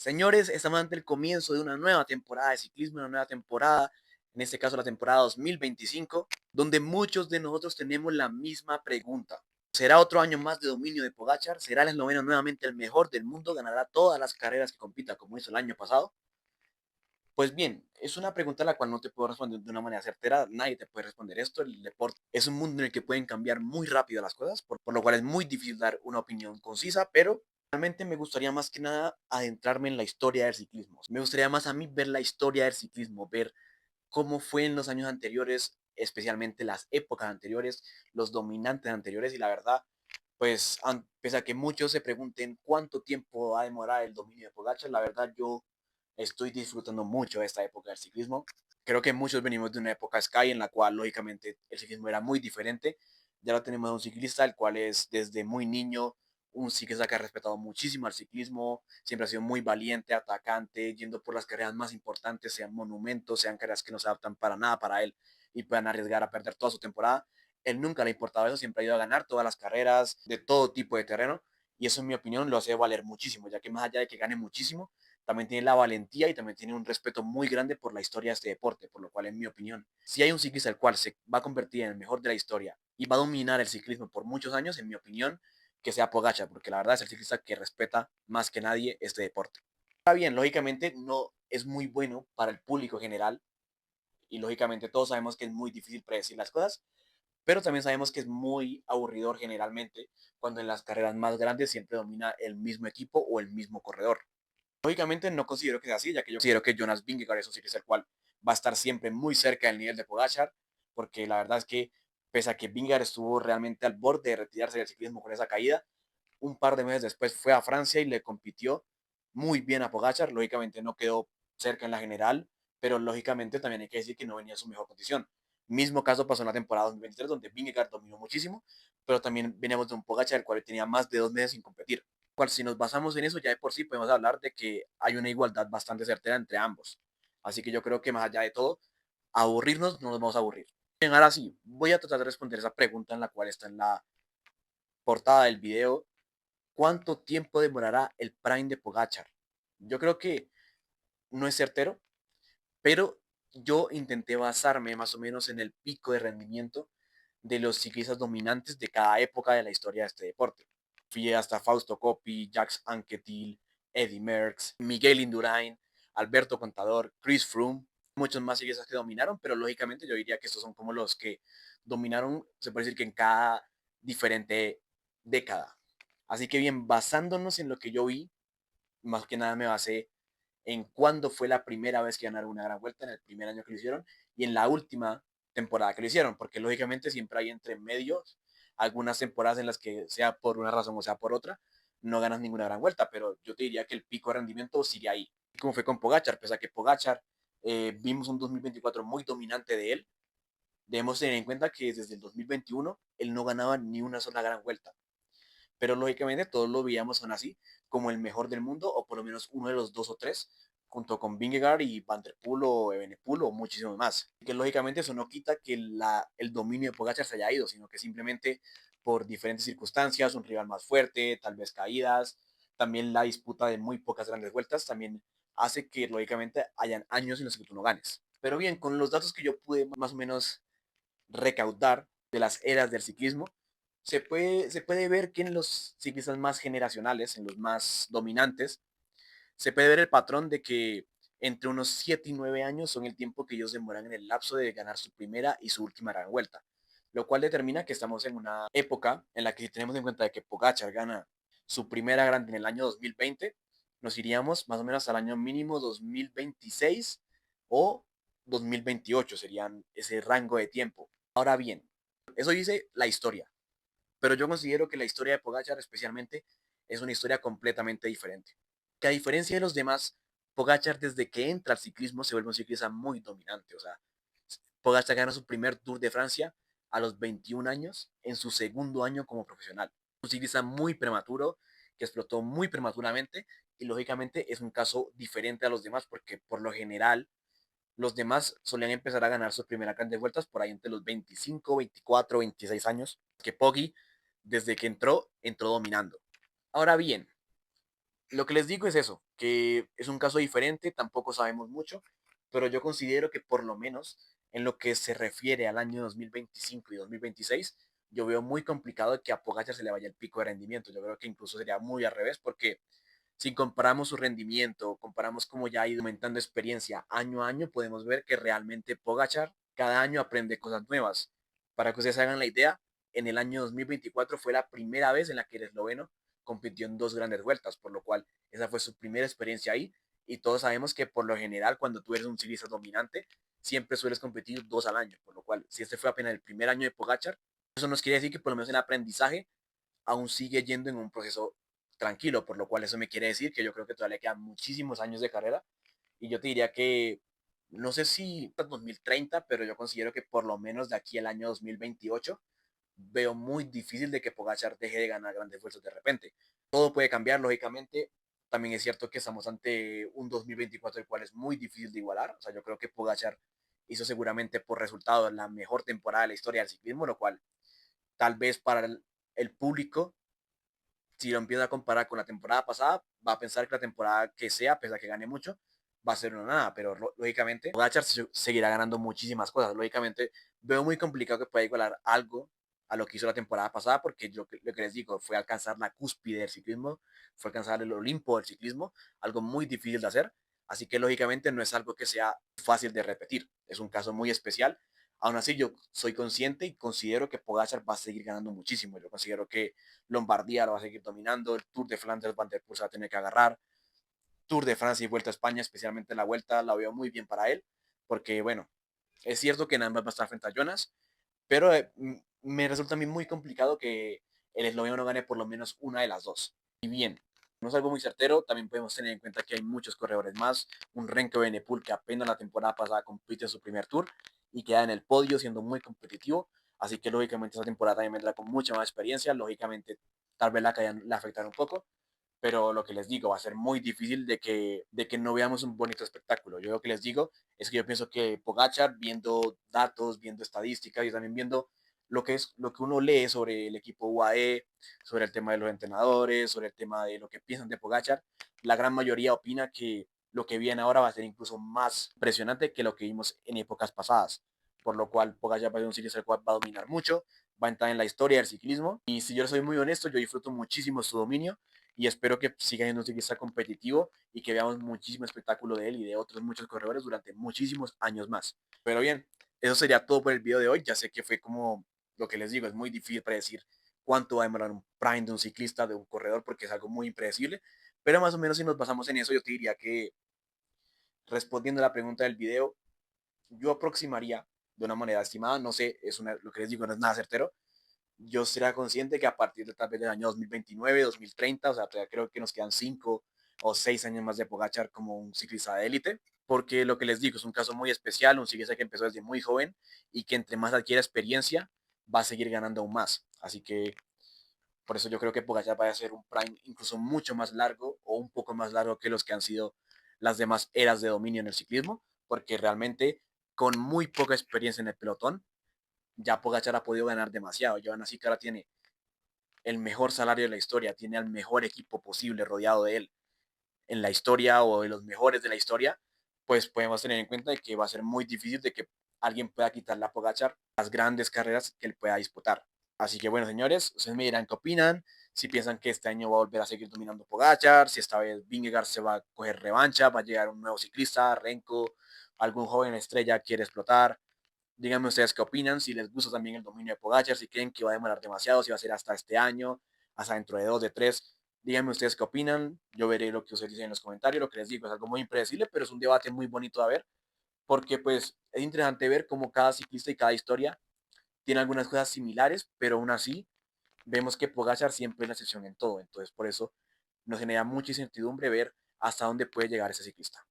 Señores, estamos ante el comienzo de una nueva temporada de ciclismo, una nueva temporada, en este caso la temporada 2025, donde muchos de nosotros tenemos la misma pregunta. ¿Será otro año más de dominio de Pogacar? ¿Será el esloveno nuevamente el mejor del mundo? ¿Ganará todas las carreras que compita como hizo el año pasado? Pues bien, es una pregunta a la cual no te puedo responder de una manera certera. Nadie te puede responder esto. El deporte es un mundo en el que pueden cambiar muy rápido las cosas, por lo cual es muy difícil dar una opinión concisa, pero realmente me gustaría más que nada adentrarme en la historia del ciclismo. Me gustaría más a mí ver la historia del ciclismo, ver cómo fue en los años anteriores, especialmente las épocas anteriores, los dominantes anteriores, y la verdad, pues pese a que muchos se pregunten cuánto tiempo va a demorar el dominio de Pogacar, la verdad yo estoy disfrutando mucho de esta época del ciclismo. Creo que muchos venimos de una época Sky en la cual lógicamente el ciclismo era muy diferente. Ya lo tenemos a un ciclista el cual es desde muy niño un ciclista que ha respetado muchísimo al ciclismo, siempre ha sido muy valiente, atacante, yendo por las carreras más importantes, sean monumentos, sean carreras que no se adaptan para nada para él y puedan arriesgar a perder toda su temporada. Él nunca le ha importado eso, siempre ha ido a ganar todas las carreras de todo tipo de terreno y eso en mi opinión lo hace valer muchísimo, ya que más allá de que gane muchísimo, también tiene la valentía y también tiene un respeto muy grande por la historia de este deporte, por lo cual en mi opinión, si hay un ciclista el cual se va a convertir en el mejor de la historia y va a dominar el ciclismo por muchos años, en mi opinión, que sea Pogacar, porque la verdad es el ciclista que respeta más que nadie este deporte. Ahora bien, lógicamente no es muy bueno para el público general y lógicamente todos sabemos que es muy difícil predecir las cosas, pero también sabemos que es muy aburridor generalmente cuando en las carreras más grandes siempre domina el mismo equipo o el mismo corredor. Lógicamente no considero que sea así, ya que yo considero que Jonas Vingegaard es un ciclista el cual va a estar siempre muy cerca del nivel de Pogacar, porque la verdad es que pese a que Vingegaard estuvo realmente al borde de retirarse del ciclismo con esa caída, un par de meses después fue a Francia y le compitió muy bien a Pogacar. Lógicamente no quedó cerca en la general, pero lógicamente también hay que decir que no venía en su mejor condición. Mismo caso pasó en la temporada 2023, donde Vingegaard dominó muchísimo, pero también veníamos de un Pogacar el cual tenía más de 2 meses sin competir. Cual, si nos basamos en eso, ya de por sí podemos hablar de que hay una igualdad bastante certera entre ambos. Así que yo creo que más allá de todo, aburrirnos no nos vamos a aburrir. Bien, ahora sí, voy a tratar de responder esa pregunta en la cual está en la portada del video. ¿Cuánto tiempo demorará el Prime de Pogachar? Yo creo que no es certero, pero yo intenté basarme más o menos en el pico de rendimiento de los ciclistas dominantes de cada época de la historia de este deporte. Fui hasta Fausto Coppi, Jacques Anquetil, Eddy Merckx, Miguel Indurain, Alberto Contador, Chris Froome, muchos más ciclistas que dominaron, pero lógicamente yo diría que estos son como los que dominaron, se puede decir que en cada diferente década. Así que bien, basándonos en lo que yo vi, más que nada me basé en cuándo fue la primera vez que ganaron una gran vuelta, en el primer año que lo hicieron y en la última temporada que lo hicieron, porque lógicamente siempre hay entre medios algunas temporadas en las que sea por una razón o sea por otra, no ganas ninguna gran vuelta, pero yo te diría que el pico de rendimiento sigue ahí. Como fue con Pogachar, pese a que Pogachar vimos un 2024 muy dominante de él, debemos tener en cuenta que desde el 2021 él no ganaba ni una sola gran vuelta, pero lógicamente todos lo veíamos aún así como el mejor del mundo, o por lo menos uno de los dos o tres, junto con Vingegaard y Van der Poel o Evenepoel o muchísimos más. Que lógicamente eso no quita que el dominio de Pogacar se haya ido, sino que simplemente por diferentes circunstancias, un rival más fuerte, tal vez caídas, también la disputa de muy pocas grandes vueltas, también hace que lógicamente hayan años en los que tú no ganes. Pero bien, con los datos que yo pude más o menos recaudar de las eras del ciclismo, se puede ver que en los ciclistas más generacionales, en los más dominantes, se puede ver el patrón de que entre unos 7 y 9 años son el tiempo que ellos demoran en el lapso de ganar su primera y su última gran vuelta, lo cual determina que estamos en una época en la que si tenemos en cuenta de que Pogacar gana su primera grande en el año 2020, nos iríamos más o menos al año mínimo 2026 o 2028, serían ese rango de tiempo. Ahora bien, eso dice la historia, pero yo considero que la historia de Pogacar especialmente es una historia completamente diferente. Que a diferencia de los demás, Pogacar desde que entra al ciclismo se vuelve un ciclista muy dominante. O sea, Pogacar gana su primer Tour de Francia a los 21 años, en su segundo año como profesional. Un ciclista muy prematuro, que explotó muy prematuramente y lógicamente es un caso diferente a los demás porque por lo general los demás solían empezar a ganar sus primeras grandes vueltas por ahí entre los 25, 24, 26 años, que Poggi, desde que entró dominando. Ahora bien, Lo que les digo es eso, que es un caso diferente, tampoco sabemos mucho, pero yo considero que por lo menos en lo que se refiere al año 2025 y 2026, yo veo muy complicado que a Pogacar se le vaya el pico de rendimiento. Yo creo que incluso sería muy al revés, porque si comparamos su rendimiento, comparamos cómo ya ha ido aumentando experiencia año a año, podemos ver que realmente Pogacar cada año aprende cosas nuevas. Para que ustedes hagan la idea, en el año 2024 fue la primera vez en la que el esloveno compitió en dos grandes vueltas, por lo cual esa fue su primera experiencia ahí. Y todos sabemos que por lo general, cuando tú eres un ciclista dominante, siempre sueles competir dos al año, por lo cual, si este fue apenas el primer año de Pogachar, eso nos quiere decir que por lo menos el aprendizaje aún sigue yendo en un proceso tranquilo, por lo cual eso me quiere decir que yo creo que todavía le quedan muchísimos años de carrera y yo te diría que no sé si 2030, pero yo considero que por lo menos de aquí al año 2028 veo muy difícil de que Pogachar deje de ganar grandes fuerzas de repente. Todo puede cambiar, lógicamente. También es cierto que estamos ante un 2024 el cual es muy difícil de igualar. O sea, yo creo que Pogachar hizo seguramente por resultado la mejor temporada de la historia del ciclismo, lo cual tal vez para el público, si lo empieza a comparar con la temporada pasada, va a pensar que la temporada que sea, pese a que gane mucho, va a ser una nada, pero lógicamente Pogachar seguirá ganando muchísimas cosas. Lógicamente veo muy complicado que pueda igualar algo a lo que hizo la temporada pasada, porque yo lo que les digo fue alcanzar la cúspide del ciclismo, fue alcanzar el Olimpo del ciclismo, algo muy difícil de hacer, así que lógicamente no es algo que sea fácil de repetir, es un caso muy especial. Aún así, yo soy consciente y considero que Pogacar va a seguir ganando muchísimo. Yo considero que Lombardía lo va a seguir dominando, el Tour de Flandes Van der Poel se va a tener que agarrar, Tour de Francia y Vuelta a España, especialmente la Vuelta, la veo muy bien para él, porque bueno, es cierto que en ambas va a estar frente a Jonas, pero me resulta a mí muy complicado que el esloveno no gane por lo menos una de las dos. Y bien, no es algo muy certero, también podemos tener en cuenta que hay muchos corredores más, un Renko Evenepoel que apenas la temporada pasada compite en su primer Tour y queda en el podio siendo muy competitivo, así que lógicamente esta temporada también vendrá con mucha más experiencia, lógicamente tal vez la caída le afectará un poco, pero lo que les digo, va a ser muy difícil de que no veamos un bonito espectáculo. Yo lo que les digo es que yo pienso que Pogachar, viendo datos, viendo estadísticas y también viendo lo que uno lee sobre el equipo UAE, sobre el tema de los entrenadores, sobre el tema de lo que piensan de Pogachar, la gran mayoría opina que lo que viene ahora va a ser incluso más impresionante que lo que vimos en épocas pasadas. Por lo cual Pogacar va a ser un ciclista el cual va a dominar mucho, va a entrar en la historia del ciclismo. Y si yo soy muy honesto, yo disfruto muchísimo su dominio y espero que siga siendo un ciclista competitivo y que veamos muchísimo espectáculo de él y de otros muchos corredores durante muchísimos años más. Pero bien, eso sería todo por el video de hoy. Ya sé que fue como lo que les digo, es muy difícil predecir cuánto va a demorar un prime de un ciclista, de un corredor, porque es algo muy impredecible. Pero más o menos si nos basamos en eso, yo te diría que respondiendo a la pregunta del video, yo aproximaría de una manera estimada, no sé, lo que les digo no es nada certero, yo sería consciente que a partir de tal vez del año 2029, 2030, o sea, todavía creo que nos quedan 5 o 6 años más de Pogachar como un ciclista de élite, porque lo que les digo es un caso muy especial, un ciclista que empezó desde muy joven y que entre más adquiere experiencia va a seguir ganando aún más. Así que por eso yo creo que Pogachar va a ser un prime incluso mucho más largo o un poco más largo que los que han sido las demás eras de dominio en el ciclismo, porque realmente con muy poca experiencia en el pelotón, ya Pogachar ha podido ganar demasiado. Joan así que ahora tiene el mejor salario de la historia, tiene al mejor equipo posible rodeado de él en la historia o de los mejores de la historia, pues podemos tener en cuenta de que va a ser muy difícil de que alguien pueda quitarle a Pogachar las grandes carreras que él pueda disputar. Así que bueno, señores, ustedes me dirán qué opinan, si piensan que este año va a volver a seguir dominando Pogachar, si esta vez Vingegaard se va a coger revancha, va a llegar un nuevo ciclista, Renko, algún joven estrella quiere explotar. Díganme ustedes qué opinan, si les gusta también el dominio de Pogacar, si creen que va a demorar demasiado, si va a ser hasta este año, hasta dentro de 2, de 3. Díganme ustedes qué opinan, yo veré lo que ustedes dicen en los comentarios, lo que les digo es algo muy impredecible, pero es un debate muy bonito a ver, porque pues es interesante ver cómo cada ciclista y cada historia tiene algunas cosas similares, pero aún así vemos que Pogacar siempre es la excepción en todo, entonces por eso nos genera mucha incertidumbre ver hasta dónde puede llegar ese ciclista.